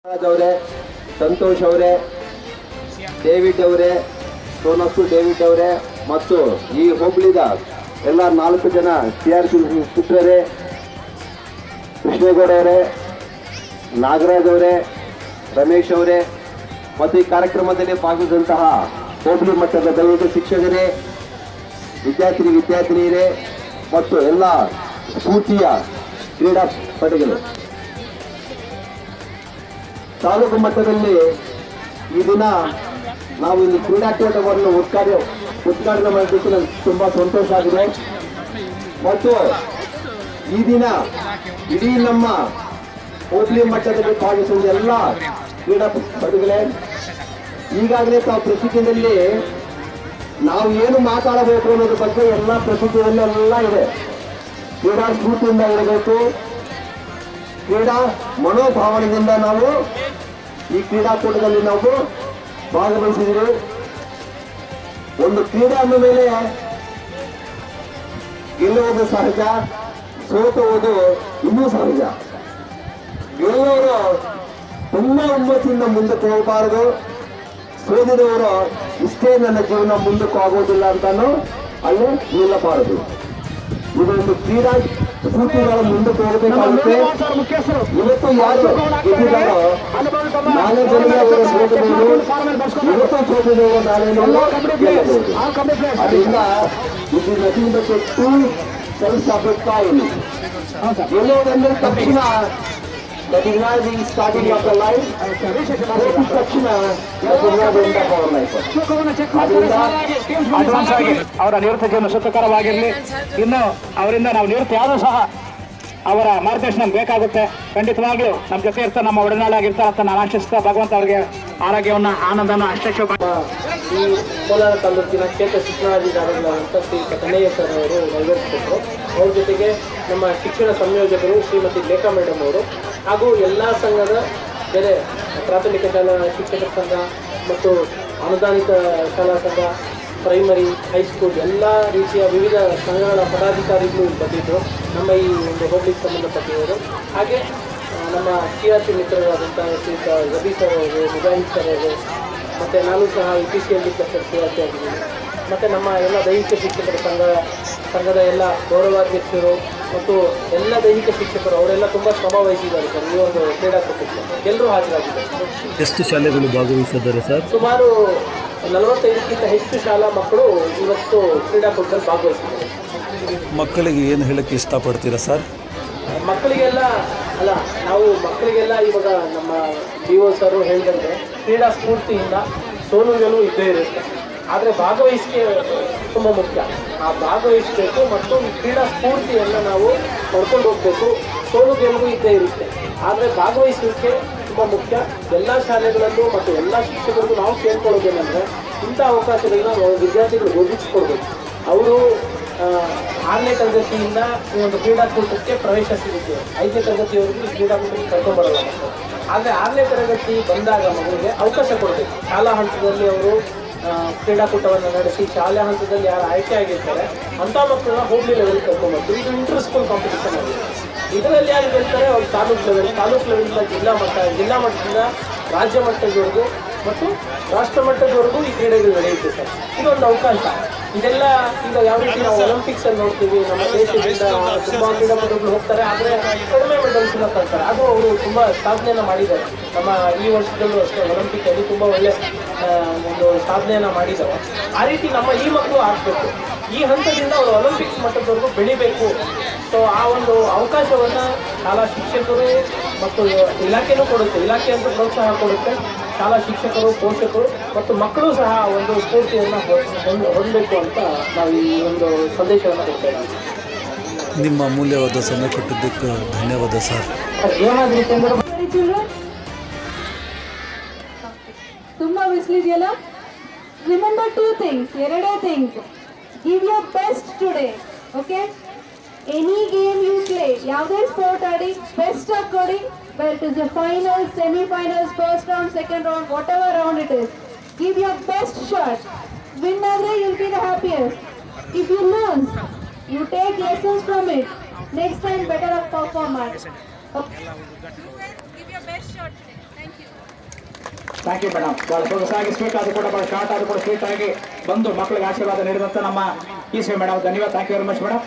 ರಾಜ್ ಅವರೇ, ಸಂತೋಷ್ ಅವರೇ, ಡೇವಿಡ್ ಅವರೇ, ಸೋನಸ್ಸು ಡೇವಿಡ್ ಅವರೇ ಮತ್ತು ಈ ಹೋಬಳಿದ ಎಲ್ಲ 4 ಜನ TRP ಪುತ್ರರೇ, ಕೃಷ್ಣೇಗೌಡ ಅವರೇ, ನಾಗರಾಜ್ ಅವರೇ, ರಮೇಶ್ ಅವರೇ ಮತ್ತು ಈ ಕಾರ್ಯಕ್ರಮದಲ್ಲಿ ಭಾಗವಹಿಸಿದಂತಹ ಹೋಬಳಿ ಮಟ್ಟದ ದೈಹಿಕ ಶಿಕ್ಷಕರೇ, ವಿದ್ಯಾರ್ಥಿನಿಯರೇ ಮತ್ತು ಎಲ್ಲ ಸ್ಫೂರ್ತಿಯ ಕ್ರೀಡಾಪಟುಗಳು. ತಾಲೂಕು ಮಟ್ಟದಲ್ಲಿ ಈ ದಿನ ನಾವು ಇಲ್ಲಿ ಕ್ರೀಡಾಕೂಟವನ್ನು ಉದ್ಘಾಟನೆ ಮಾಡಲಿಕ್ಕೆ ನನಗೆ ತುಂಬ ಸಂತೋಷ ಆಗಿದೆ. ಮತ್ತು ಈ ದಿನ ಇಡೀ ನಮ್ಮ ಹೋಬಳಿ ಮಟ್ಟದಲ್ಲಿ ಭಾಗವಹಿಸಿದ ಎಲ್ಲ ಕ್ರೀಡಾಪಟುಗಳೇ, ಈಗಾಗಲೇ ತಾವು ಪ್ರಸಿದ್ಧಿಯಲ್ಲಿ ನಾವು ಏನು ಮಾತಾಡಬೇಕು ಅನ್ನೋದ್ರ ಬಗ್ಗೆ ಎಲ್ಲ ಪ್ರಸಿದ್ಧಿಯಲ್ಲಿ ಎಲ್ಲ ಇದೆ. ಕ್ರೀಡಾ ಸ್ಫೂರ್ತಿಯಿಂದ ಇರಬೇಕು, ಕ್ರೀಡಾ ಮನೋಭಾವನೆಯಿಂದ ನಾವು ಈ ಕ್ರೀಡಾಕೂಟದಲ್ಲಿ ನಾವು ಭಾಗವಹಿಸಿದ್ದೀವಿ. ಒಂದು ಕ್ರೀಡೆ ಅಂದ ಮೇಲೆ ಗೆಲ್ಲುವುದು ಸಹಜ, ಸೋತುವುದು ಇನ್ನೂ ಸಹಜ. ಗೆಲ್ಲುವವರು ತುಂಬಾ ಹುಮ್ಮಸ್ಸಿಂದ ಮುಂದಕ್ಕೆ ಹೋಗಬಾರದು, ಸೋದಿದವರು ಇಷ್ಟೇ ನನ್ನ ಜೀವನ ಮುಂದಕ್ಕೆ ಆಗೋದಿಲ್ಲ ಅಂತಾನು ಅಲ್ಲಿ ನಿಲ್ಲಬಾರದು. ಇದೊಂದು ಕ್ರೀಡಾ ಸ್ಫೂರ್ತಿಗಳ ಮುಂದಕ್ಕೆ ಹೋಗಬೇಕಾಗುತ್ತೆ. ಇವತ್ತು ಯಾರು ಗೆದ್ದಿದ್ದಾರೋ ನಾಳೆ ಬೆಳಿಗ್ಗೆ ಅವರು ಸೋತಬಹುದು, ಇವತ್ತು ಸೋತಿದವರು ನಾಳೆ ಗೆಲ್ಲಬಹುದು. ಅದರಿಂದ ಇದು ನಥಿಂಗ್ ಬಟ್ ಟು ಸೆಲ್ಫ್ ಅಭಿಪ್ರಾಯ. ಗೆಲ್ಲುವುದೆಂದರೆ ತಕ್ಷಣ that is not the starting of the life, ತಕ್ಷಣ that is not the end of our life. Advance ಆಗಿ ಅವರ ನಿವೃತ್ತಿ ಜೀವನ ಸುಖಕರವಾಗಿರಲಿ. ಇನ್ನು ಅವರಿಂದ ನಾವು ನಿವೃತ್ತಿ ಆದರೂ ಸಹ ಅವರ ಮಾರ್ಗದರ್ಶನ ನಮ್ಗೆ ಬೇಕಾಗುತ್ತೆ. ಖಂಡಿತವಾಗ್ಲೂ ನಮ್ಮ ಜೊತೆ ಇರ್ತಾರೆ, ನಮ್ಮ ಒಡನಾಡಿಯಾಗಿರ್ತಾರೆ ಅಂತ ನಾನು ಆಶಿಸ್ತಾ ಭಗವಂತ ಅವರಿಗೆ ಆರೋಗ್ಯವನ್ನು, ಆನಂದವನ್ನು ಅಷ್ಟೇ. ಈ ಕೋಲಾರ ತಾಲೂಕಿನ ಕ್ಷೇತ್ರ ಶಿಕ್ಷಣಾಧಿಕಾರಿಗಳಾದಂಥ ಶ್ರೀ ಕನ್ನಯ್ಯ ಸರ್ ಅವರು ನೆರವೇರಿಸಿಕೊಟ್ರು. ಅವ್ರ ಜೊತೆಗೆ ನಮ್ಮ ಶಿಕ್ಷಣ ಸಂಯೋಜಕರು ಶ್ರೀಮತಿ ಲೇಖಾ ಮೇಡಮ್ ಅವರು ಹಾಗೂ ಎಲ್ಲ ಸಂಘದ ಬೇರೆ ಪ್ರಾಥಮಿಕ ಶಾಲಾ ಶಿಕ್ಷಕರ ಸಂಘ ಮತ್ತು ಅನುದಾನಿತ ಶಾಲಾ ಸಂಘ, ಪ್ರೈಮರಿ, ಹೈಸ್ಕೂಲ್ ಎಲ್ಲ ರೀತಿಯ ವಿವಿಧ ಸಂಘಗಳ ಪದಾಧಿಕಾರಿಗಳು ಬಂದಿದ್ದರು ನಮ್ಮ ಈ ಒಂದು ಹೋಬಳಿಗೆ ಸಂಬಂಧಪಟ್ಟಿರೋರು. ಹಾಗೆ ನಮ್ಮ TRP ಮಿತ್ರರಾದಂಥ ಶ್ರೀಯುತ ರವಿ ಸರ್ ಅವರು, ಮುಜಾಹಿದ್ ಸರ್ ಅವರು, ಮತ್ತು ನಾನು ಸಹ EPCಯಲ್ಲಿ TRP ಆಗಿದ್ದೀನಿ. ಮತ್ತು ನಮ್ಮ ಎಲ್ಲ ದೈಹಿಕ ಶಿಕ್ಷಕರ ಸಂಘದ ಎಲ್ಲ ಗೌರವಾಧ್ಯಕ್ಷರು ಮತ್ತು ಎಲ್ಲ ದೈಹಿಕ ಶಿಕ್ಷಕರು ಅವರೆಲ್ಲ ತುಂಬ ಶ್ರಮ ವಹಿಸಿದ್ದಾರೆ ಸರ್. ಈ ಒಂದು ಕ್ರೀಡಾಕೂಟಕ್ಕೆ ಎಲ್ಲರೂ ಹಾಜರಾಗಿದ್ದಾರೆ. ಎಷ್ಟು ಶಾಲೆಗಳು ಭಾಗವಹಿಸಿದ್ದಾರೆ ಸರ್? ಸುಮಾರು 45ಕ್ಕಿಂತ ಹೆಚ್ಚು ಶಾಲಾ ಮಕ್ಕಳು ಇವತ್ತು ಕ್ರೀಡಾಕೂಟದಲ್ಲಿ ಭಾಗವಹಿಸಿದ್ದಾರೆ. ಮಕ್ಕಳಿಗೆ ಏನು ಹೇಳಕ್ಕೆ ಇಷ್ಟಪಡ್ತೀರಾ ಸರ್? ಮಕ್ಕಳಿಗೆಲ್ಲ ನಾವು ಮಕ್ಕಳಿಗೆಲ್ಲ ಇವಾಗ ನಮ್ಮ DO ಸರ್ ಹೇಳಿದಂತೆ ಕ್ರೀಡಾ ಸ್ಫೂರ್ತಿಯಿಂದ ಸೋಲು ಗೆಲುವು ಇದ್ದೇ ಇರುತ್ತೆ. ಆದರೆ ಭಾಗವಹಿಸಿಕೆ ತುಂಬ ಮುಖ್ಯ. ಆ ಭಾಗವಹಿಸಬೇಕು ಮತ್ತು ಕ್ರೀಡಾ ಸ್ಫೂರ್ತಿಯನ್ನು ನಾವು ಪಡ್ಕೊಂಡು ಹೋಗಬೇಕು. ಸೋಲು ಗೆಲುವು ಇದ್ದೇ ಇರುತ್ತೆ, ಆದರೆ ಭಾಗವಹಿಸಲಿಕ್ಕೆ ತುಂಬ ಮುಖ್ಯ. ಎಲ್ಲ ಶಾಲೆಗಳಲ್ಲೂ ಮತ್ತು ಎಲ್ಲ ಶಿಕ್ಷಕರಿಗೂ ನಾವು ಕೇಳ್ಕೊಳ್ಳೋದೇನೆಂದರೆ ಇಂಥ ಅವಕಾಶಗಳನ್ನ ವಿದ್ಯಾರ್ಥಿಗಳು ಒದಗಿಸ್ಕೊಡ್ಬೇಕು. ಅವರು 6ನೇ ತರಗತಿಯಿಂದ ಈ ಒಂದು ಕ್ರೀಡಾಕೂಟಕ್ಕೆ ಪ್ರವೇಶ ಸಿಗುತ್ತೆ. 5ನೇ ತರಗತಿಯವರೆಗೂ ಈ ಕ್ರೀಡಾಕೂಟಕ್ಕೆ ಕರ್ಕೊಂಡ್ಬರಲ್ಲ ಮಕ್ಕಳು. ಆದರೆ 6ನೇ ತರಗತಿ ಬಂದಾಗ ಮಗುವಿಗೆ ಅವಕಾಶ ಕೊಡಬೇಕು. ಶಾಲಾ ಹಂತದಲ್ಲಿ ಅವರು ಕ್ರೀಡಾಕೂಟವನ್ನು ನಡೆಸಿ ಶಾಲಾ ಹಂತದಲ್ಲಿ ಯಾರು ಆಯ್ಕೆ ಆಗಿರ್ತಾರೆ ಅಂಥ ಮಕ್ಕಳನ್ನ ಹೋಬಳಿ ಲೆವೆಲ್ ಕರ್ಕೊಂಡ್ಬರ್ತೀವಿ. ಇದು ಇಂಟರ್ ಸ್ಕೂಲ್ ಕಾಂಪಿಟೇಷನ್ ಆಗಿದೆ. ಇದರಲ್ಲಿ ಯಾರು ಗೆಲ್ತಾರೆ ಅವ್ರು ತಾಲೂಕು ಲೆವೆಲಿಂದ ಜಿಲ್ಲಾ ಮಟ್ಟದಿಂದ ರಾಜ್ಯ ಮಟ್ಟದವರೆಗೂ ಮತ್ತು ರಾಷ್ಟ್ರ ಮಟ್ಟದವರೆಗೂ ಈ ಕ್ರೀಡೆಗಳು ನಡೆಯುತ್ತೆ ಸರ್. ಇದೊಂದು ಅವಕಾಶ. ಇದೆಲ್ಲ ಈಗ ಯಾವ ರೀತಿ ನಾವು ಒಲಿಂಪಿಕ್ಸಲ್ಲಿ ನೋಡ್ತೀವಿ, ನಮ್ಮ ದೇಶದಿಂದ ತುಂಬ ಕ್ರೀಡಾಪಟುಗಳು ಹೋಗ್ತಾರೆ, ಆದರೆ ಕಡಿಮೆ ಮೆಡಲ್ಸ್ನ ತರ್ತಾರೆ. ಅದು ಅವರು ತುಂಬ ಸಾಧನೆಯನ್ನು ಮಾಡಿದ್ದಾರೆ. ನಮ್ಮ ಈ ವರ್ಷದಲ್ಲೂ ಅಷ್ಟೇ ಒಲಿಂಪಿಕ್ಕಲ್ಲಿ ತುಂಬ ಒಳ್ಳೆ ಒಂದು ಸಾಧನೆಯನ್ನು ಮಾಡಿದ್ದಾರೆ. ಆ ರೀತಿ ನಮ್ಮ ಈ ಮಕ್ಕಳು ಆಗಬೇಕು. ಈ ಹಂತದಿಂದ ಅವರು ಒಲಿಂಪಿಕ್ಸ್ ಮಟ್ಟದವರೆಗೂ ಬೆಳಿಬೇಕು. ಸೊ ಆ ಒಂದು ಅವಕಾಶವನ್ನು ಶಾಲಾ ಶಿಕ್ಷಕರು ಮತ್ತು ಇಲಾಖೆನೂ ಕೊಡುತ್ತೆ. ಇಲಾಖೆ ಅಂತ ಪ್ರೋತ್ಸಾಹ ಕೊಡುತ್ತೆ. ಶಾಲಾ ಶಿಕ್ಷಕರು, ಪೋಷಕರು ಮತ್ತು ಮಕ್ಕಳು ಸಹ ಒಂದು ಸ್ಫೂರ್ತಿಯನ್ನು ಹೊಂದಬೇಕು ಅಂತ ನಾವು ಈ ಒಂದು ಸಂದೇಶವನ್ನು ಕೊಡ್ತೇವೆ. ನಿಮ್ಮ ಅಮೂಲ್ಯವಾದ ಸಮಯ ಕೊಟ್ಟಿದ್ದಕ್ಕೆ ಧನ್ಯವಾದ ಸರ್. ಏನಾದ್ರಿತೆ ಅಂದ್ರೆ ತುಂಬ ಬಿಸಿಲಿದೆಯಲ್ಲ. Remember 2 things, 2 things. Give your best today, okay? Any game you play, ಯಾವುದೇ ಸ್ಪೋರ್ಟ್ ಆಡಿ ಬೆಸ್ಟ್ ಆಗಿ ಕೊಡಿ. Whether it is the finals, semi-finals, first round, second round, whatever round it is, give your best shot. Win ಆದರೆ you'll be the happiest. If you lose, you take lessons from it. Next time better perform. Okay. Give your best shot today. Thank you. Thank you madam. ಭಾಳ ಸೊಗಸಾಗಿ sweet ಅದು ಕೂಡ ಭಾಳ short ಅದು ಕೂಡ sweet ಆಗಿ ಬಂದು ಮಕ್ಕಳಿಗೆ ಆಶೀರ್ವಾದ ನೀಡಿದಂಥ ನಮ್ಮ ಈಶ್ವರಿ ಮೇಡಮ್ ಧನ್ಯವಾದ. Thank you very much madam.